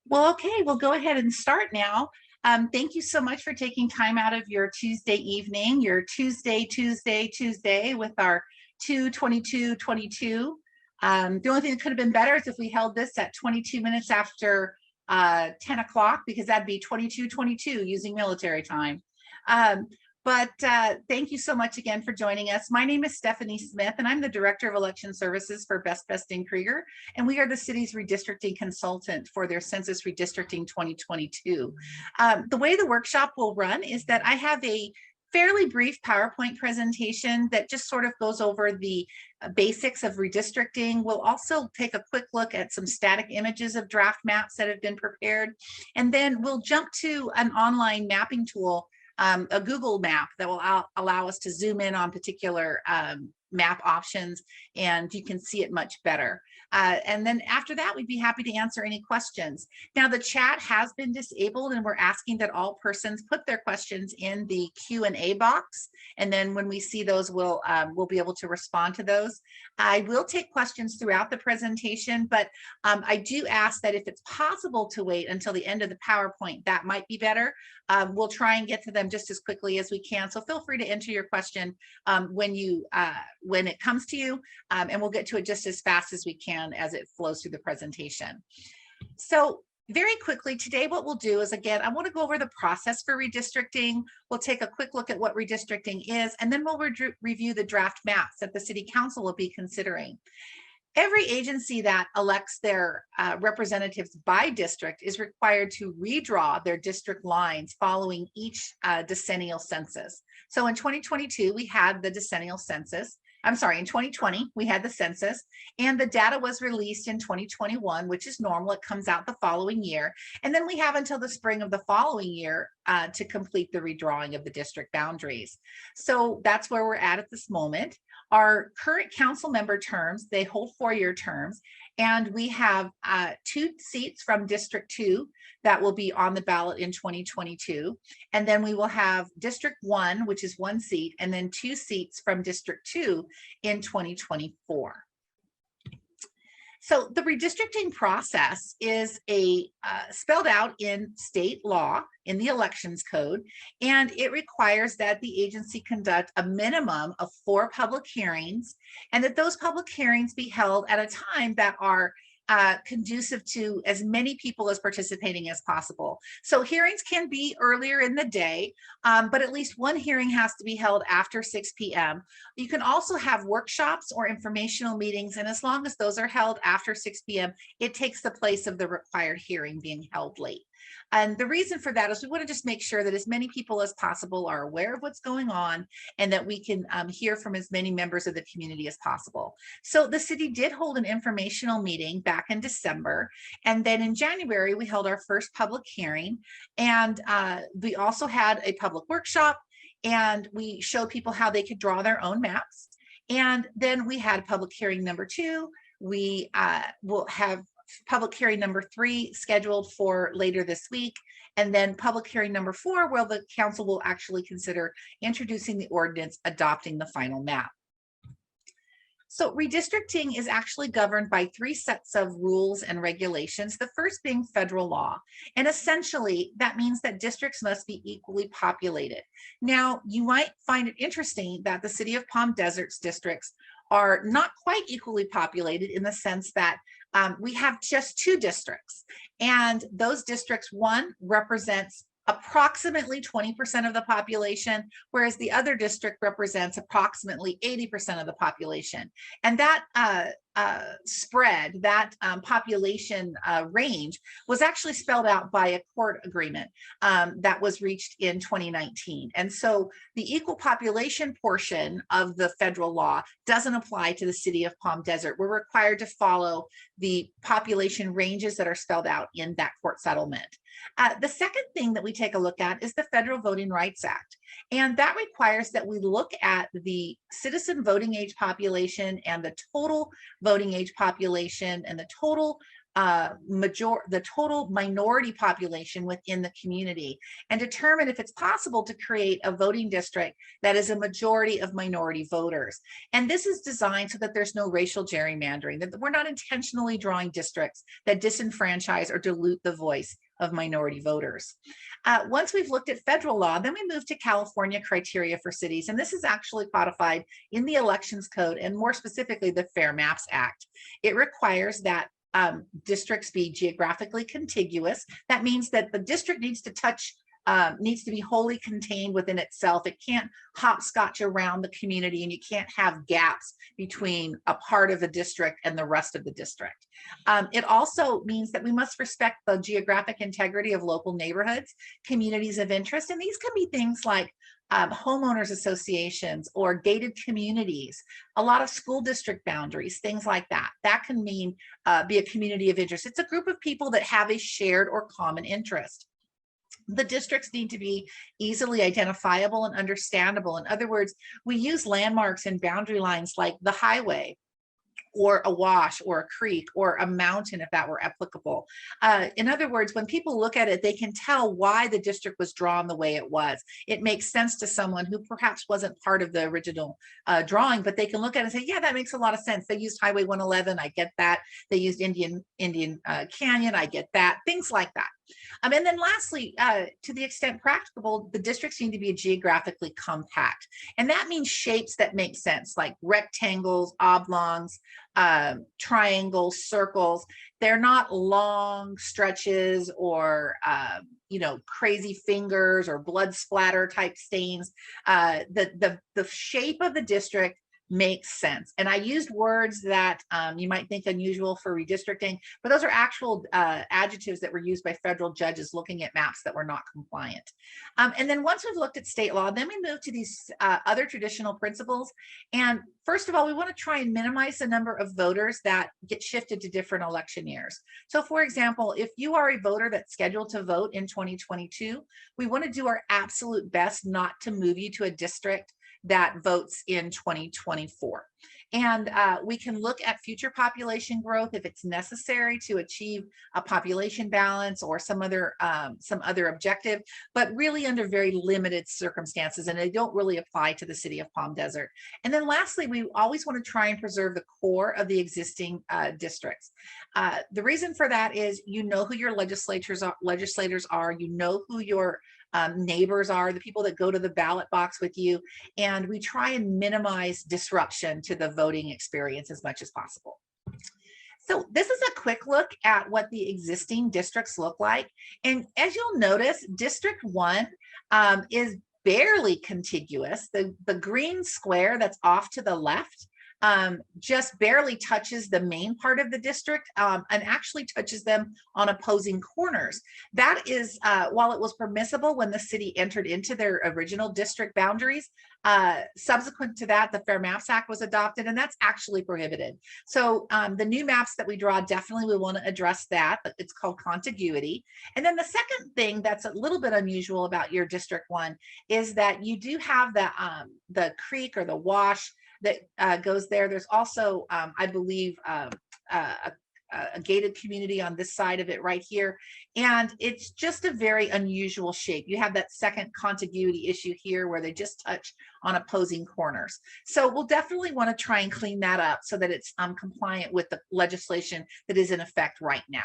Well, okay, we'll go ahead and start now. Thank you so much for taking time out of your Tuesday evening, your Tuesday with our 2:22:22. The only thing that could have been better is if we held this at 22 minutes after 10 o'clock, because that'd be 22:22 using military time. Um, but thank you so much again for joining us. My name is Stephanie Smith, and I'm the Director of Election Services for Best and Krieger, and we are the city's redistricting consultant for their Census Redistricting 2022. The way the workshop will run is that I have a fairly brief PowerPoint presentation that just sort of goes over the basics of redistricting. We'll also take a quick look at some static images of draft maps that have been prepared, and then we'll jump to an online mapping tool, a Google map that will allow us to zoom in on particular map options, and you can see it much better. And then after that, we'd be happy to answer any questions. Now, the chat has been disabled, and we're asking that all persons put their questions in the Q&A box. And then when we see those, we'll be able to respond to those. I will take questions throughout the presentation, but I do ask that if it's possible to wait until the end of the PowerPoint, that might be better. We'll try and get to them just as quickly as we can. So feel free to enter your question when it comes to you, and we'll get to it just as fast as we can as it flows through the presentation. So very quickly today, what we'll do is, again, I want to go over the process for redistricting. We'll take a quick look at what redistricting is, and then we'll review the draft maps that the City Council will be considering. Every agency that elects their representatives by district is required to redraw their district lines following each decennial census. So in 2022, we had the decennial census. I'm sorry, in 2020, we had the census, and the data was released in 2021, which is normal. It comes out the following year. And then we have until the spring of the following year to complete the redrawing of the district boundaries. So that's where we're at this moment. Our current council member terms, they hold 4-year terms, and we have 2 seats from District 2 that will be on the ballot in 2022. And then we will have District 1, which is 1 seat, and then 2 seats from District 2 in 2024. So the redistricting process is spelled out in state law in the elections code, and it requires that the agency conduct a minimum of 4 public hearings, and that those public hearings be held at a time that are conducive to as many people as participating as possible. So hearings can be earlier in the day, but at least 1 hearing has to be held after 6 p.m. You can also have workshops or informational meetings, and as long as those are held after 6 p.m., it takes the place of the required hearing being held late. And the reason for that is we want to just make sure that as many people as possible are aware of what's going on, and that we can hear from as many members of the community as possible. So the city did hold an informational meeting back in December, and then in January we held our first public hearing, and we also had a public workshop, and we showed people how they could draw their own maps. And then we had public hearing number 2. We will have public hearing number 3 scheduled for later this week, and then public hearing number 4, where the council will actually consider introducing the ordinance adopting the final map. So redistricting is actually governed by 3 sets of rules and regulations, the first being federal law. And essentially, that means that districts must be equally populated. Now, you might find it interesting that the City of Palm Desert's districts are not quite equally populated, in the sense that we have just 2 districts, and those districts, one represents approximately 20% of the population, whereas the other district represents approximately 80% of the population. And that spread, that population range, was actually spelled out by a court agreement that was reached in 2019. And so the equal population portion of the federal law doesn't apply to the City of Palm Desert. We're required to follow the population ranges that are spelled out in that court settlement. The second thing that we take a look at is the Federal Voting Rights Act. And that requires that we look at the citizen voting age population and the total voting age population and the total the total minority population within the community, and determine if it's possible to create a voting district that is a majority of minority voters. And this is designed so that there's no racial gerrymandering, that we're not intentionally drawing districts that disenfranchise or dilute the voice of minority voters. Once we've looked at federal law, then we move to California criteria for cities. And this is actually codified in the Elections Code, and more specifically, the Fair Maps Act. It requires that districts be geographically contiguous. That means that the district needs to be wholly contained within itself. It can't hopscotch around the community, and you can't have gaps between a part of the district and the rest of the district. It also means that we must respect the geographic integrity of local neighborhoods, communities of interest, and these can be things like homeowners associations or gated communities, a lot of school district boundaries, things like that. That can mean be a community of interest. It's a group of people that have a shared or common interest. The districts need to be easily identifiable and understandable. In other words, we use landmarks and boundary lines like the highway, or a wash, or a creek, or a mountain, if that were applicable. In other words, when people look at it, they can tell why the district was drawn the way it was. It makes sense to someone who perhaps wasn't part of the original drawing, but they can look at it and say, yeah, that makes a lot of sense. They used Highway 111, I get that. They used Indian Canyon, I get that. Things like that. And then lastly, to the extent practicable, the districts need to be geographically compact. And that means shapes that make sense, like rectangles, oblongs, triangles, circles. They're not long stretches or crazy fingers or blood splatter type stains. The shape of the district makes sense. And I used words that you might think unusual for redistricting, but those are actual adjectives that were used by federal judges looking at maps that were not compliant. And then once we've looked at state law, then we move to these other traditional principles. And first of all, we want to try and minimize the number of voters that get shifted to different election years. So for example, if you are a voter that's scheduled to vote in 2022, we want to do our absolute best not to move you to a district that votes in 2024. And we can look at future population growth if it's necessary to achieve a population balance or some other objective, but really under very limited circumstances, and they don't really apply to the city of Palm Desert. And then lastly, we always want to try and preserve the core of the existing districts. The reason for that is you know who your legislators are, you know who your neighbors are, the people that go to the ballot box with you, and we try and minimize disruption to the voting experience as much as possible. So this is a quick look at what the existing districts look like. And as you'll notice, District 1 is barely contiguous. The green square that's off to the left just barely touches the main part of the district and actually touches them on opposing corners. That is, while it was permissible when the city entered into their original district boundaries, subsequent to that, the Fair Maps Act was adopted, and that's actually prohibited. So the new maps that we draw, definitely we want to address that. It's called contiguity. And then the second thing that's a little bit unusual about your District 1 is that you do have the creek or the wash that goes there. There's also, I believe, a gated community on this side of it right here. And it's just a very unusual shape. You have that second contiguity issue here where they just touch on opposing corners. So we'll definitely want to try and clean that up so that it's compliant with the legislation that is in effect right now.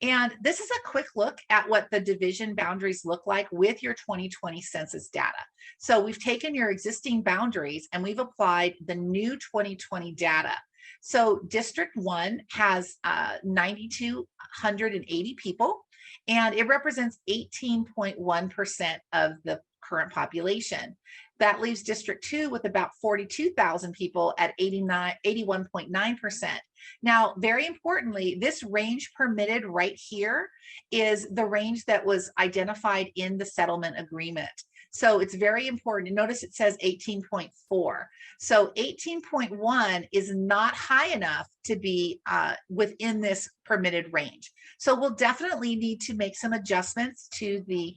And this is a quick look at what the division boundaries look like with your 2020 census data. So we've taken your existing boundaries and we've applied the new 2020 data. So District 1 has 9,280 people, and it represents 18.1% of the current population. That leaves District 2 with about 42,000 people at 81.9%. Now, very importantly, this range permitted right here is the range that was identified in the settlement agreement. So it's very important. Notice it says 18.4. So 18.1 is not high enough to be within this permitted range. So we'll definitely need to make some adjustments to the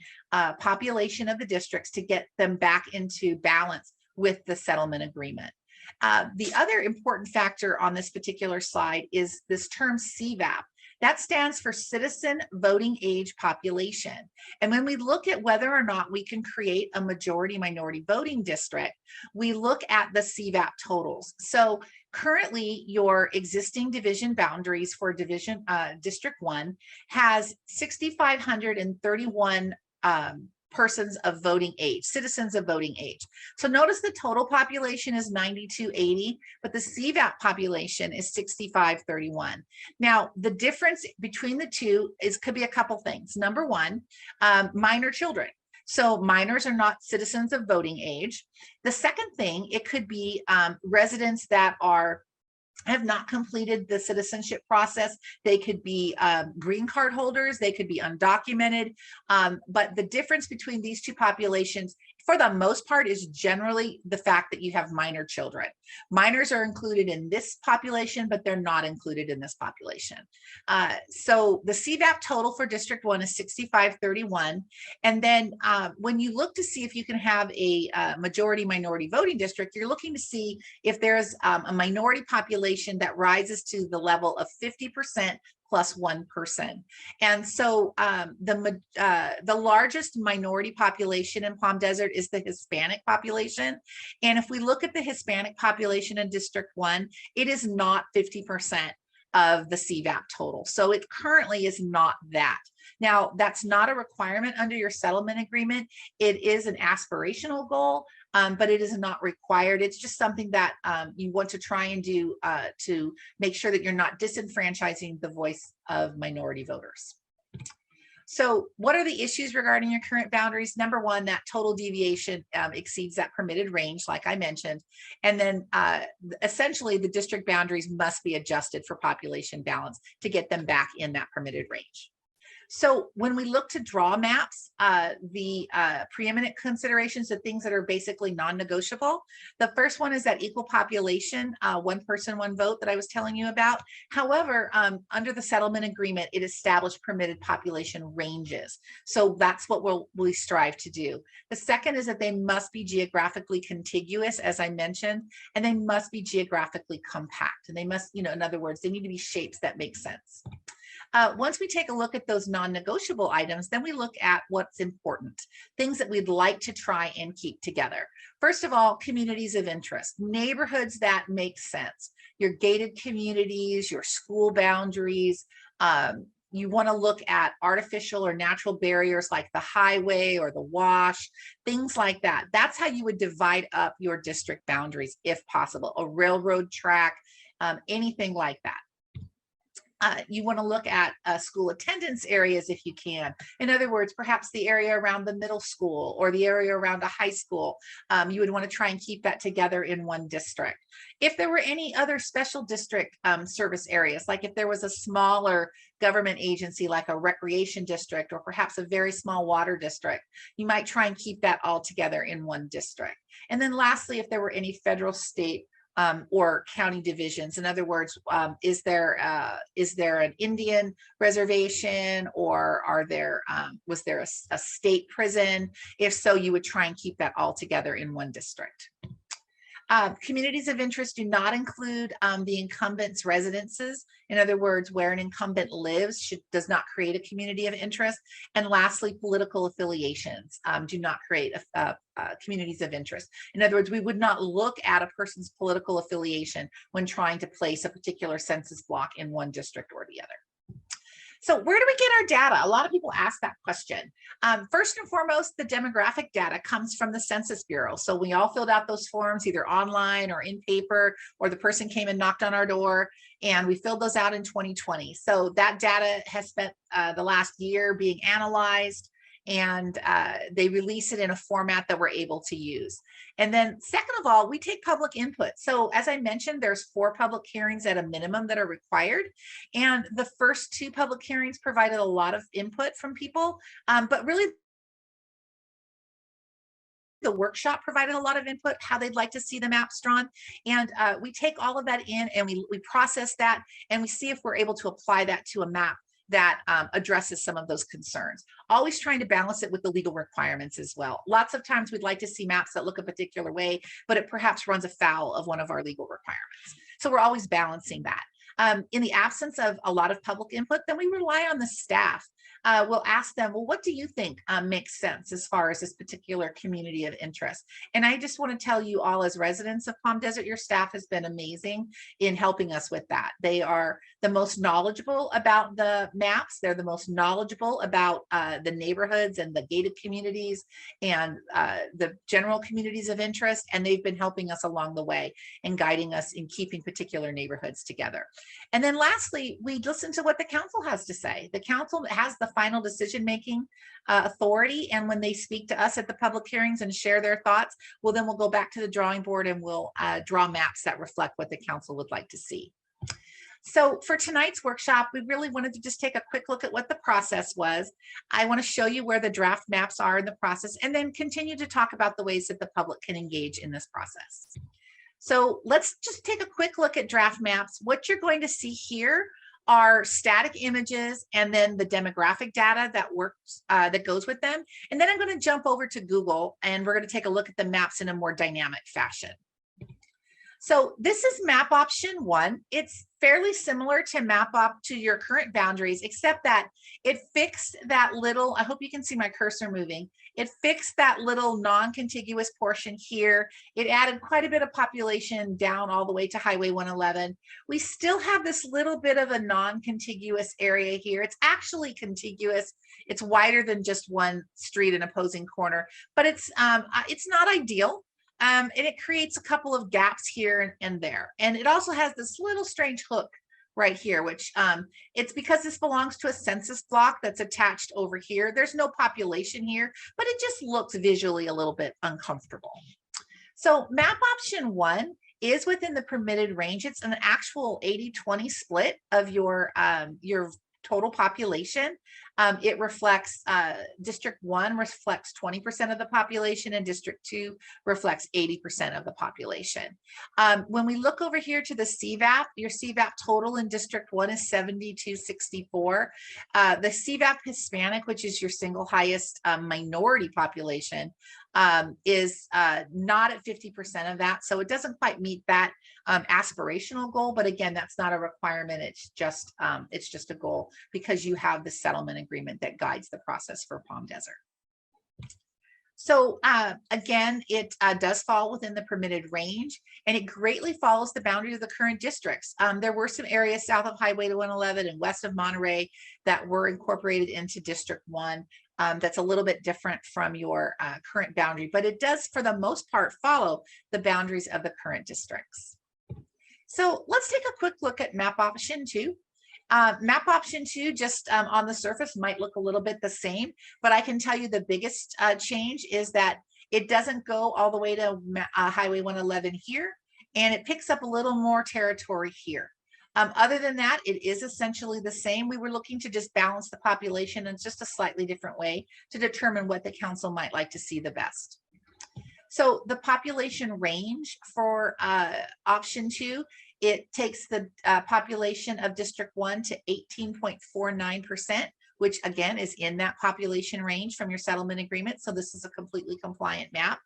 population of the districts to get them back into balance with the settlement agreement. The other important factor on this particular slide is this term CVAP. That stands for citizen voting age population. And when we look at whether or not we can create a majority minority voting district, we look at the CVAP totals. So currently your existing division boundaries for division District 1 has 6,531 persons of voting age, citizens of voting age. So notice the total population is 9,280, but the CVAP population is 6,531. Now, the difference between the two could be a couple things. Number one, minor children. So minors are not citizens of voting age. The second thing, it could be residents that have not completed the citizenship process. They could be green card holders, they could be undocumented, but the difference between these two populations, for the most part, is generally the fact that you have minor children. Minors are included in this population, but they're not included in this population. So the CVAP total for District 1 is 6,531. And then when you look to see if you can have a majority minority voting district, you're looking to see if there's a minority population that rises to the level of 50% plus 1%. And so the largest minority population in Palm Desert is the Hispanic population. And if we look at the Hispanic population in District 1, it is not 50% of the CVAP total. So it currently is not that. Now, that's not a requirement under your settlement agreement. It is an aspirational goal, but it is not required. It's just something that you want to try and do to make sure that you're not disenfranchising the voice of minority voters. So what are the issues regarding your current boundaries? Number one, that total deviation exceeds that permitted range, like I mentioned. And then essentially the district boundaries must be adjusted for population balance to get them back in that permitted range. So when we look to draw maps, the preeminent considerations, the things that are basically non-negotiable, the first one is that equal population, one person, one vote that I was telling you about. However, under the settlement agreement, it established permitted population ranges. So that's what we strive to do. The second is that they must be geographically contiguous, as I mentioned, and they must be geographically compact. And they must, in other words, they need to be shapes that make sense. Once we take a look at those non-negotiable items, then we look at what's important, things that we'd like to try and keep together. First of all, communities of interest, neighborhoods that make sense, your gated communities, your school boundaries. You want to look at artificial or natural barriers like the highway or the wash, things like that. That's how you would divide up your district boundaries if possible, a railroad track, anything like that. You want to look at school attendance areas if you can. In other words, perhaps the area around the middle school or the area around a high school. You would want to try and keep that together in one district. If there were any other special district service areas, like if there was a smaller government agency like a recreation district or perhaps a very small water district, you might try and keep that all together in one district. And then lastly, if there were any federal, state, or county divisions. In other words, is there an Indian reservation, or was there a state prison? If so, you would try and keep that all together in one district. Communities of interest do not include the incumbent's residences. In other words, where an incumbent lives does not create a community of interest. And lastly, political affiliations do not create communities of interest. In other words, we would not look at a person's political affiliation when trying to place a particular census block in one district or the other. So where do we get our data? A lot of people ask that question. First and foremost, the demographic data comes from the Census Bureau. So we all filled out those forms either online or in paper, or the person came and knocked on our door, and we filled those out in 2020. So that data has spent the last year being analyzed, and they release it in a format that we're able to use. And then second of all, we take public input. So as I mentioned, there's 4 public hearings at a minimum that are required. And the first 2 public hearings provided a lot of input from people, but really the workshop provided a lot of input, how they'd like to see the maps drawn. And we take all of that in and we process that, and we see if we're able to apply that to a map that addresses some of those concerns. Always trying to balance it with the legal requirements as well. Lots of times we'd like to see maps that look a particular way, but it perhaps runs afoul of one of our legal requirements. So we're always balancing that. In the absence of a lot of public input, then we rely on the staff. We'll ask them, well, what do you think makes sense as far as this particular community of interest? And I just want to tell you all, as residents of Palm Desert, your staff has been amazing in helping us with that. They are the most knowledgeable about the maps. They're the most knowledgeable about the neighborhoods and the gated communities and the general communities of interest. And they've been helping us along the way and guiding us in keeping particular neighborhoods together. And then lastly, we listen to what the council has to say. The council has the final decision-making authority. And when they speak to us at the public hearings and share their thoughts, well, then we'll go back to the drawing board and we'll draw maps that reflect what the council would like to see. So for tonight's workshop, we really wanted to just take a quick look at what the process was. I want to show you where the draft maps are in the process, and then continue to talk about the ways that the public can engage in this process. So let's just take a quick look at draft maps. What you're going to see here are static images and then the demographic data that works that goes with them. And then I'm going to jump over to Google and we're going to take a look at the maps in a more dynamic fashion. So this is map option 1. It's fairly similar to to your current boundaries, except that it fixed that little, I hope you can see my cursor moving. It fixed that little non-contiguous portion here. It added quite a bit of population down all the way to Highway 111. We still have this little bit of a non-contiguous area here. It's actually contiguous. It's wider than just one street and opposing corner, but it's not ideal. And it creates a couple of gaps here and there. And it also has this little strange hook right here, which it's because this belongs to a census block that's attached over here. There's no population here, but it just looks visually a little bit uncomfortable. So map option 1 is within the permitted range. It's an actual 80-20 split of your total population. It reflects District 1 reflects 20% of the population and District 2 reflects 80% of the population. When we look over here to the CVAP, your CVAP total in District 1 is 7264. The CVAP Hispanic, which is your single highest minority population, is not at 50% of that. So it doesn't quite meet that aspirational goal, but again, that's not a requirement. It's just a goal because you have the settlement agreement that guides the process for Palm Desert. So again, it does fall within the permitted range, and it greatly follows the boundary of the current districts. There were some areas south of Highway 111 and west of Monterey that were incorporated into District 1. That's a little bit different from your current boundary, but it does, for the most part, follow the boundaries of the current districts. So let's take a quick look at map option 2. Map option 2 just on the surface might look a little bit the same, but I can tell you the biggest change is that it doesn't go all the way to Highway 111 here, and it picks up a little more territory here. Other than that, it is essentially the same. We were looking to just balance the population in just a slightly different way to determine what the council might like to see the best. So the population range for option 2, it takes the population of District 1 to 18.49%, which again is in that population range from your settlement agreement. So this is a completely compliant map.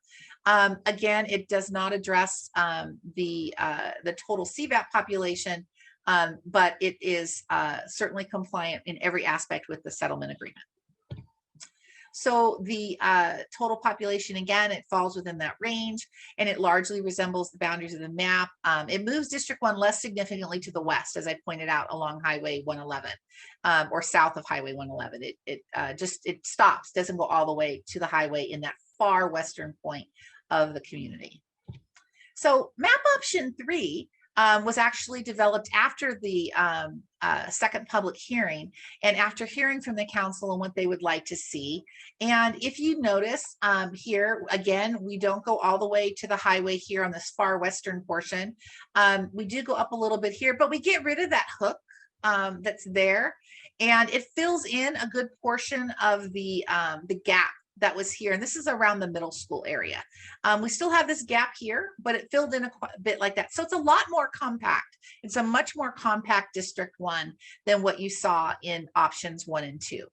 Again, it does not address the total CVAP population, but it is certainly compliant in every aspect with the settlement agreement. So the total population, again, it falls within that range, and it largely resembles the boundaries of the map. It moves District 1 less significantly to the west, as I pointed out, along Highway 111 or south of Highway 111. It stops, doesn't go all the way to the highway in that far western point of the community. So map option 3 was actually developed after the second public hearing and after hearing from the council and what they would like to see. And if you notice here, again, we don't go all the way to the highway here on this far western portion. We do go up a little bit here, but we get rid of that hook that's there, and it fills in a good portion of the gap that was here. And this is around the middle school area. We still have this gap here, but it filled in a bit like that. So it's a lot more compact. It's a much more compact District 1 than what you saw in options 1 and 2.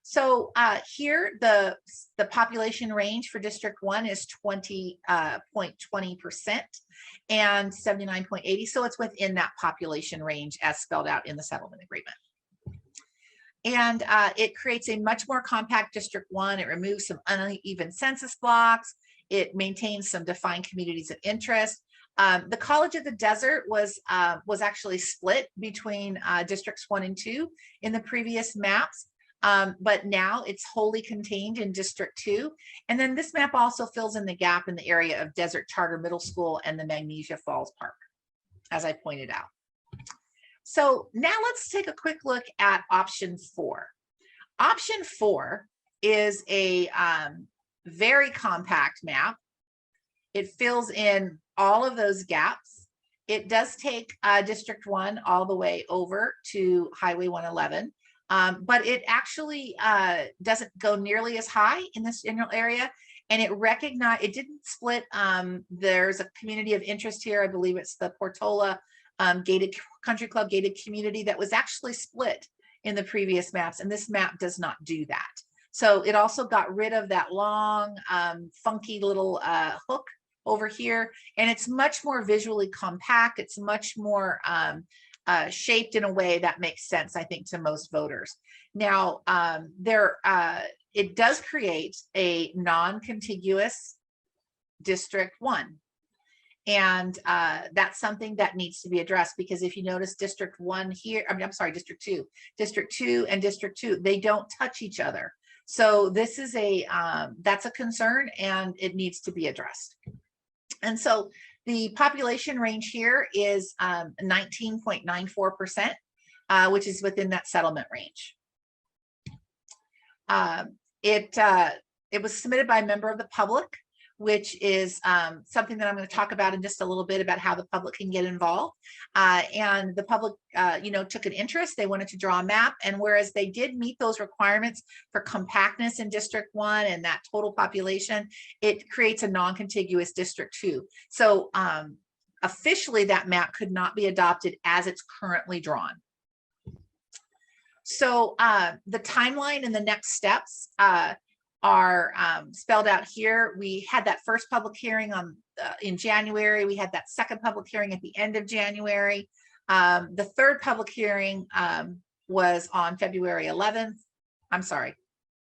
So here, the population range for District 1 is 20.20% and 79.80. So it's within that population range as spelled out in the settlement agreement. And it creates a much more compact District 1. It removes some uneven census blocks. It maintains some defined communities of interest. The College of the Desert was actually split between Districts 1 and 2 in the previous maps. But now it's wholly contained in District 2. And then this map also fills in the gap in the area of Desert Charter Middle School and the Magnesia Falls Park, as I pointed out. So now let's take a quick look at option 4. Option 4 is a very compact map. It fills in all of those gaps. It does take District 1 all the way over to Highway 111. But it actually doesn't go nearly as high in this general area, and it didn't split. There's a community of interest here. I believe it's the Portola gated country club gated community that was actually split in the previous maps, and this map does not do that. So it also got rid of that long, funky little hook over here, and it's much more visually compact. It's much more shaped in a way that makes sense, I think, to most voters. Now, it does create a non-contiguous District 1. And that's something that needs to be addressed, because if you notice District 1 here, I'm sorry, District 2 and District 2, they don't touch each other. So this is that's a concern, and it needs to be addressed. And so the population range here is 19.94%, which is within that settlement range. It was submitted by a member of the public, which is something that I'm going to talk about in just a little bit about how the public can get involved. And the public, took an interest. They wanted to draw a map. And whereas they did meet those requirements for compactness in District 1 and that total population, it creates a non-contiguous District 2. So officially, that map could not be adopted as it's currently drawn. So the timeline and the next steps are spelled out here. We had that first public hearing in January. We had that second public hearing at the end of January. The third public hearing was on February 11th. I'm sorry,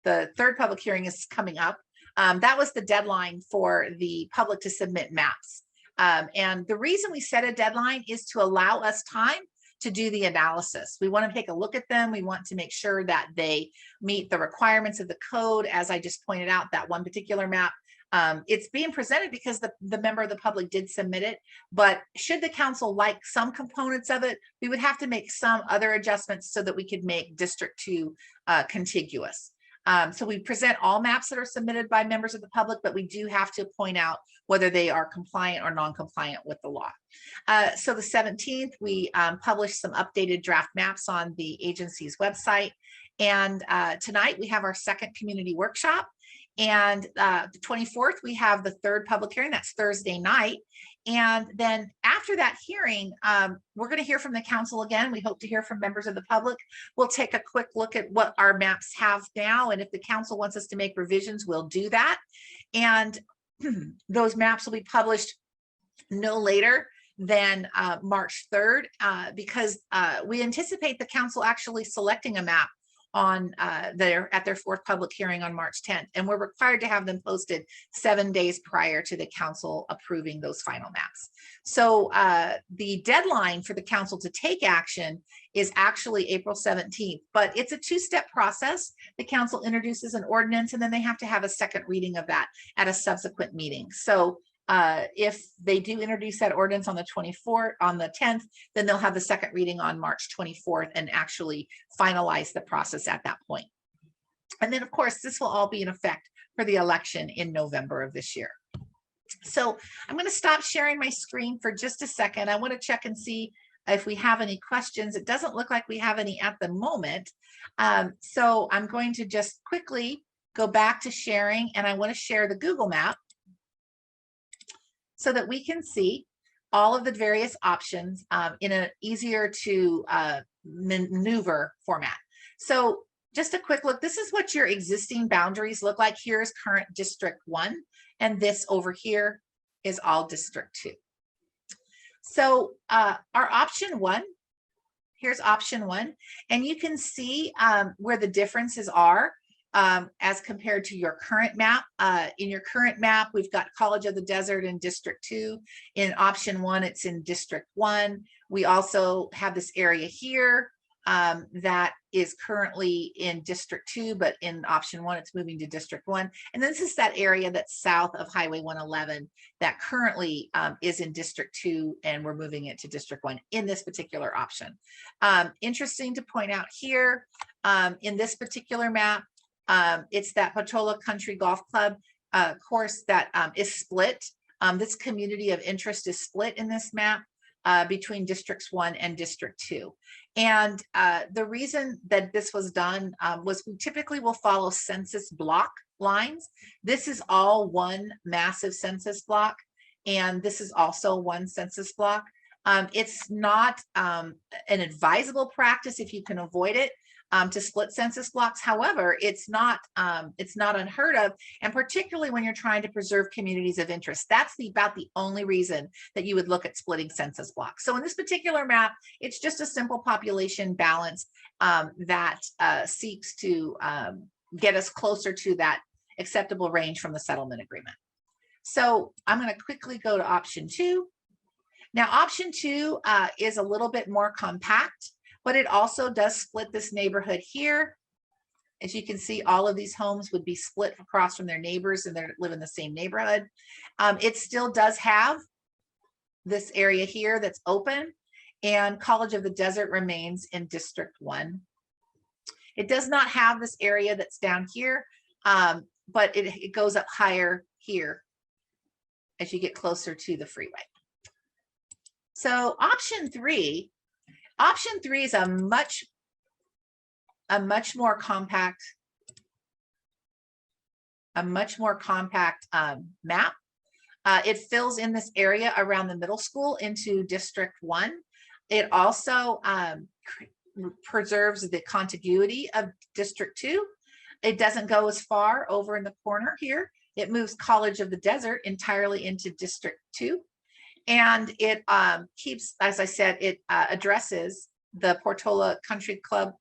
the third public hearing is coming up. That was the deadline for the public to submit maps. And the reason we set a deadline is to allow us time to do the analysis. We want to take a look at them. We want to make sure that they meet the requirements of the code. As I just pointed out, that one particular map, it's being presented because the member of the public did submit it. But should the council like some components of it, we would have to make some other adjustments so that we could make District 2 contiguous. So we present all maps that are submitted by members of the public, but we do have to point out whether they are compliant or non-compliant with the law. So the 17th, we published some updated draft maps on the agency's website. And tonight we have our second community workshop. And the 24th, we have the third public hearing. That's Thursday night. And then after that hearing, we're going to hear from the council again. We hope to hear from members of the public. We'll take a quick look at what our maps have now. And if the council wants us to make revisions, we'll do that. And those maps will be published no later than March 3rd, because we anticipate the council actually selecting a map on at their fourth public hearing on March 10th, and we're required to have them posted 7 days prior to the council approving those final maps. So the deadline for the council to take action is actually April 17th, but it's a two-step process. The council introduces an ordinance, and then they have to have a second reading of that at a subsequent meeting. So if they do introduce that ordinance on the 10th, then they'll have the second reading on March 24th and actually finalize the process at that point. And then, of course, this will all be in effect for the election in November of this year. So I'm going to stop sharing my screen for just a second. I want to check and see if we have any questions. It doesn't look like we have any at the moment. So I'm going to just quickly go back to sharing, and I want to share the Google map so that we can see all of the various options in an easier to maneuver format. So just a quick look. This is what your existing boundaries look like. Here's current District 1, and this over here is all District 2. So our option 1, here's option 1, and you can see where the differences are as compared to your current map. In your current map, we've got College of the Desert in District 2. In option 1, it's in District 1. We also have this area here that is currently in District 2, but in option 1, it's moving to District 1. And this is that area that's south of Highway 111 that currently is in District 2, and we're moving it to District 1 in this particular option. Interesting to point out here, in this particular map, it's that Portola Country Golf Club course that is split. This community of interest is split in this map between Districts 1 and District 2. And the reason that this was done was we typically will follow census block lines. This is all one massive census block, and this is also one census block. It's not an advisable practice if you can avoid it, to split census blocks. However, it's not unheard of, and particularly when you're trying to preserve communities of interest. That's about the only reason that you would look at splitting census blocks. So in this particular map, it's just a simple population balance that seeks to get us closer to that acceptable range from the settlement agreement. So I'm going to quickly go to option 2. Now, option 2 is a little bit more compact, but it also does split this neighborhood here. As you can see, all of these homes would be split across from their neighbors, and they live in the same neighborhood. It still does have this area here that's open, and College of the Desert remains in District 1. It does not have this area that's down here, but it goes up higher here as you get closer to the freeway. So option 3 is a much more compact map. It fills in this area around the middle school into District 1. It also preserves the contiguity of District 2. It doesn't go as far over in the corner here. It moves College of the Desert entirely into District 2. And it keeps, as I said, it addresses the Portola Country Club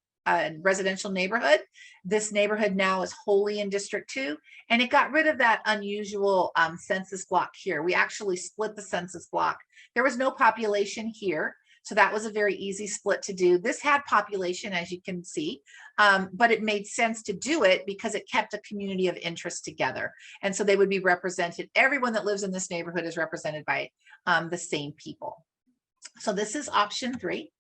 residential neighborhood. This neighborhood now is wholly in District 2, and it got rid of that unusual census block here. We actually split the census block. There was no population here, so that was a very easy split to do. This had population, as you can see, but it made sense to do it because it kept a community of interest together. And so they would be represented. Everyone that lives in this neighborhood is represented by the same people. So this is option 3.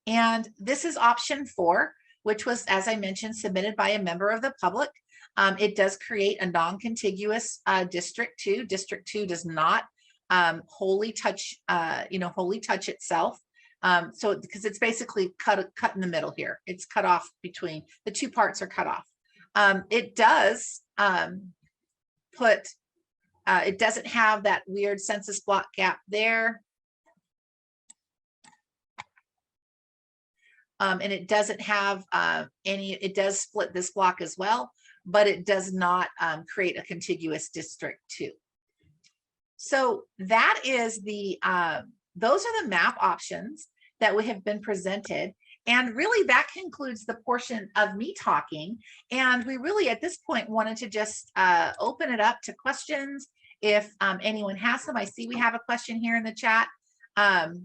And this is option 4, which was, as I mentioned, submitted by a member of the public. It does create a non-contiguous District 2. District 2 does not wholly touch itself. So because it's basically cut in the middle here. It's cut off between the two parts are cut off. It does it doesn't have that weird census block gap there. And it doesn't have it does split this block as well, but it does not create a contiguous District 2. So that is those are the map options that we have been presented. And really that concludes the portion of me talking. And we really at this point wanted to just open it up to questions if anyone has them. I see we have a question here in the chat. The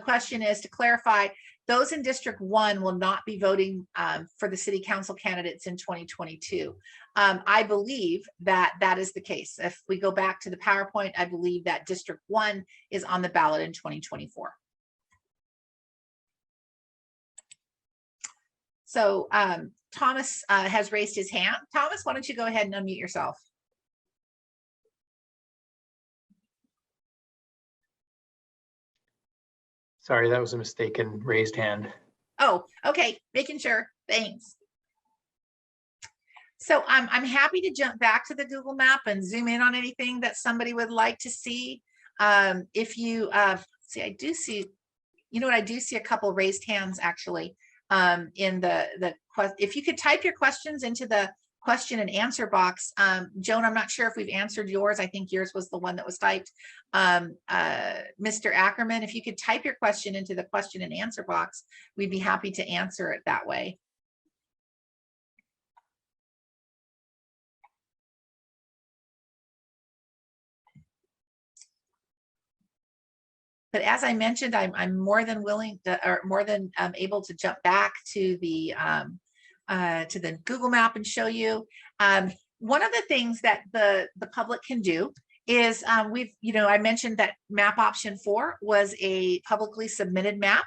question is to clarify, those in District 1 will not be voting for the city council candidates in 2022. I believe that that is the case. If we go back to the PowerPoint, I believe that District 1 is on the ballot in 2024. So Thomas has raised his hand. Thomas, why don't you go ahead and unmute yourself? Sorry, that was a mistaken raised hand. Oh, okay, making sure. Thanks. So I'm happy to jump back to the Google map and zoom in on anything that somebody would like to see. If you see, I do see you know what, I do see a couple raised hands actually in the if you could type your questions into the question and answer box. Joan, I'm not sure if we've answered yours. I think yours was the one that was typed. Mr. Ackerman, if you could type your question into the question and answer box, we'd be happy to answer it that way. But as I mentioned, I'm more than willing to, or more than able to jump back to the Google map and show you. One of the things that the public can do is I mentioned that map option 4 was a publicly submitted map,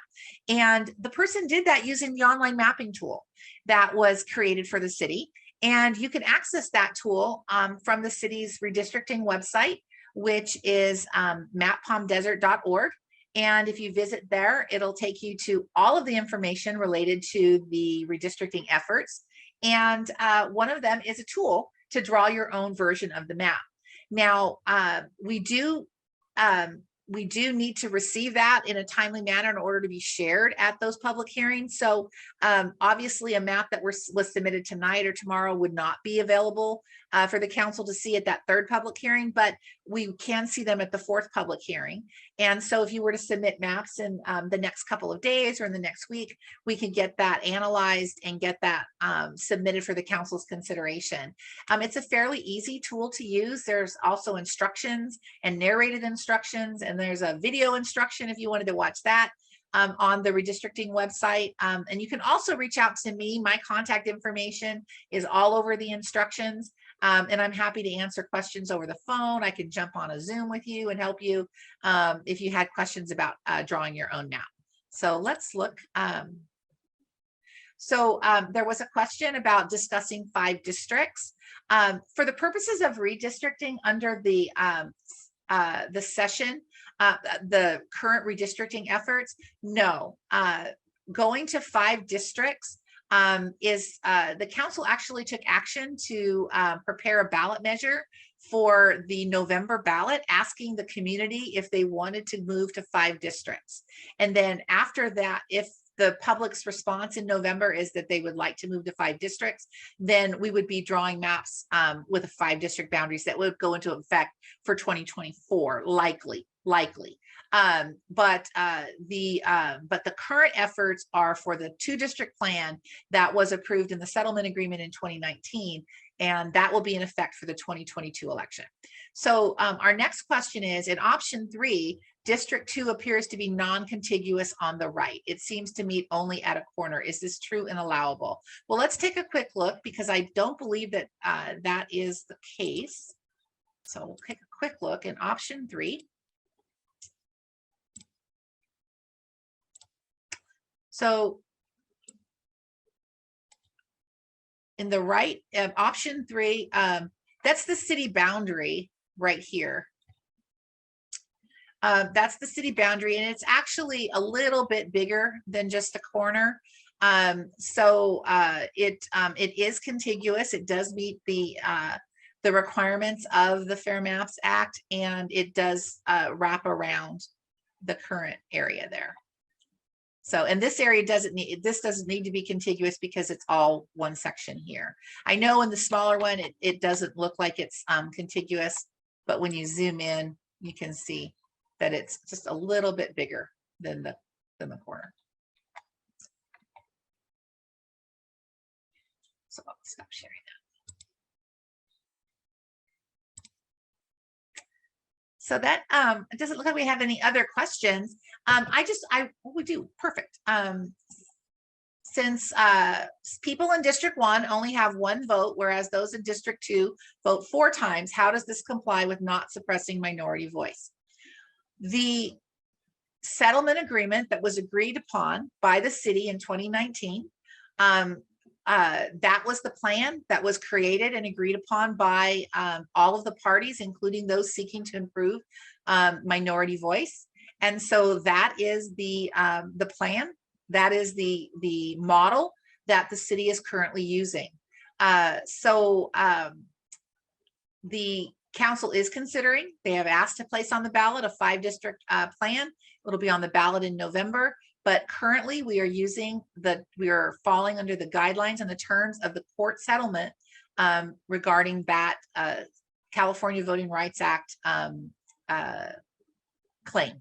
and the person did that using the online mapping tool that was created for the city. And you can access that tool from the city's redistricting website, which is mappalmdesert.org. And if you visit there, it'll take you to all of the information related to the redistricting efforts. And one of them is a tool to draw your own version of the map. Now, we do need to receive that in a timely manner in order to be shared at those public hearings. So obviously a map that was submitted tonight or tomorrow would not be available for the council to see at that 3rd public hearing, but we can see them at the 4th public hearing. And so if you were to submit maps in the next couple of days or in the next week, we can get that analyzed and get that submitted for the council's consideration. It's a fairly easy tool to use. There's also instructions and narrated instructions, and there's a video instruction if you wanted to watch that on the redistricting website. And you can also reach out to me. My contact information is all over the instructions. And I'm happy to answer questions over the phone. I can jump on a Zoom with you and help you if you had questions about drawing your own map. So let's look. There was a question about discussing 5 districts. For the purposes of redistricting under the session, the current redistricting efforts, no. Going to 5 districts the council actually took action to prepare a ballot measure for the November ballot, asking the community if they wanted to move to 5 districts. And then after that, if the public's response in November is that they would like to move to 5 districts, then we would be drawing maps with a 5 district boundaries that would go into effect for 2024, likely. But the current efforts are for the 2 district plan that was approved in the settlement agreement in 2019, and that will be in effect for the 2022 election. So our next question is, in option 3, District 2 appears to be non-contiguous on the right. It seems to meet only at a corner. Is this true and allowable? Well, let's take a quick look, because I don't believe that that is the case. So we'll take a quick look in option 3. So in the right, option 3, that's the city boundary right here. That's the city boundary, and it's actually a little bit bigger than just a corner. It is contiguous. It does meet the requirements of the Fair Maps Act, and it does wrap around the current area there. So, and this area doesn't need to be contiguous because it's all one section here. I know in the smaller one, it doesn't look like it's contiguous, but when you zoom in, you can see that it's just a little bit bigger than the corner. So I'll stop sharing that. So that it doesn't look like we have any other questions. We do perfect. Since people in District 1 only have 1 vote, whereas those in District 2 vote 4 times, how does this comply with not suppressing minority voice? The settlement agreement that was agreed upon by the city in 2019, that was the plan that was created and agreed upon by all of the parties, including those seeking to improve minority voice. And so that is the plan. That is the model that the city is currently using. The council is considering, they have asked to place on the ballot a 5 district plan. It'll be on the ballot in November, but currently we are falling under the guidelines and the terms of the court settlement regarding that California Voting Rights Act claim.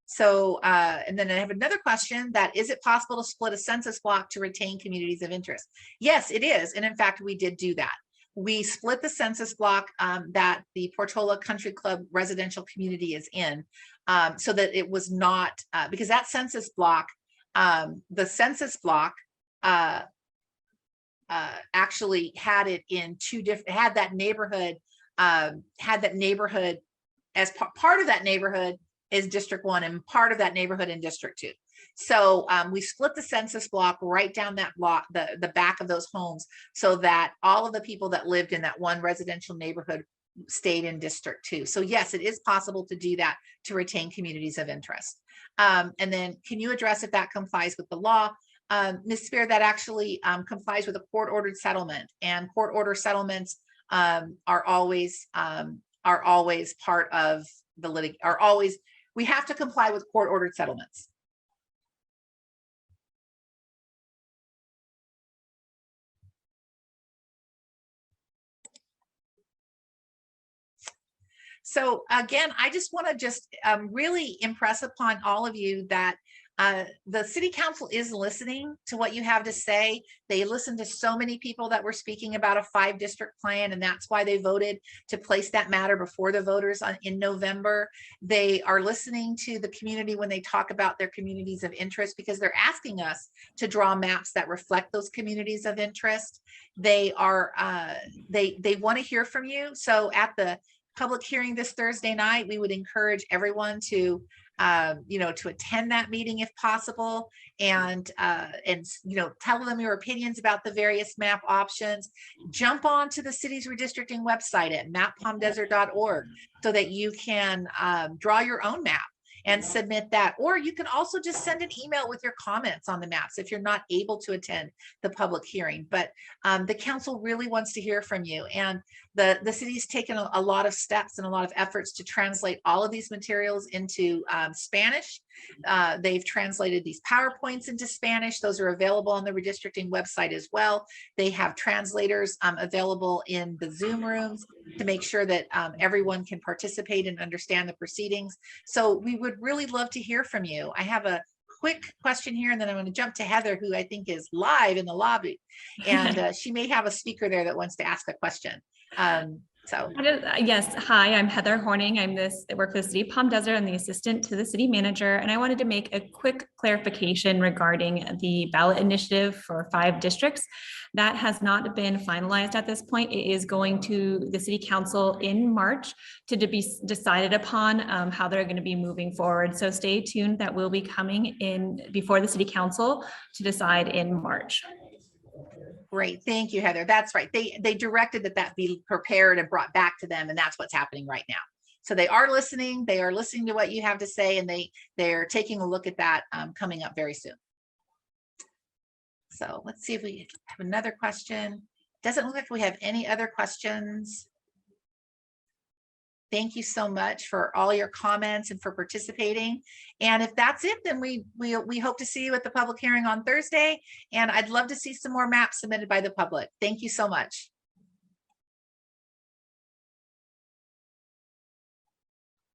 So, and then I have another question that, is it possible to split a census block to retain communities of interest? Yes, it is. And in fact, we did do that. We split the census block that the Portola Country Club residential community is in, so that it was not, because that census block, the census block actually had it in two different, had that neighborhood as part of that neighborhood is District 1 and part of that neighborhood in District 2. So we split the census block right down that block, the back of those homes, so that all of the people that lived in that one residential neighborhood stayed in District 2. So yes, it is possible to do that to retain communities of interest. And then can you address if that complies with the law? Ms. Spear, that actually complies with a court-ordered settlement, and court-order settlements are always part of the we have to comply with court-ordered settlements. So again, I just want to really impress upon all of you that the city council is listening to what you have to say. They listened to so many people that were speaking about a 5-district plan, and that's why they voted to place that matter before the voters in November. They are listening to the community when they talk about their communities of interest, because they're asking us to draw maps that reflect those communities of interest. They are they want to hear from you. So at the public hearing this Thursday night, we would encourage everyone to to attend that meeting if possible, and tell them your opinions about the various map options. Jump on to the city's redistricting website at mappalmdesert.org so that you can draw your own map and submit that. Or you can also just send an email with your comments on the maps if you're not able to attend the public hearing. But the council really wants to hear from you. And the city's taken a lot of steps and a lot of efforts to translate all of these materials into Spanish. They've translated these PowerPoints into Spanish. Those are available on the redistricting website as well. They have translators available in the Zoom rooms to make sure that everyone can participate and understand the proceedings. So we would really love to hear from you. I have a quick question here, and then I'm going to jump to Heather, who I think is live in the lobby, and she may have a speaker there that wants to ask a question. Yes, hi, I'm Heather Horning. I work for the City of Palm Desert. I'm the assistant to the city manager, and I wanted to make a quick clarification regarding the ballot initiative for 5 districts. That has not been finalized at this point. It is going to the city council in March to be decided upon how they're going to be moving forward. So stay tuned. That will be coming in before the city council to decide in March. Great, thank you, Heather. That's right. They directed that be prepared and brought back to them, and that's what's happening right now. So they are listening. They are listening to what you have to say, and they're taking a look at that coming up very soon. So let's see if we have another question. Doesn't look like we have any other questions. Thank you so much for all your comments and for participating. And if that's it, then we hope to see you at the public hearing on Thursday. And I'd love to see some more maps submitted by the public. Thank you so much.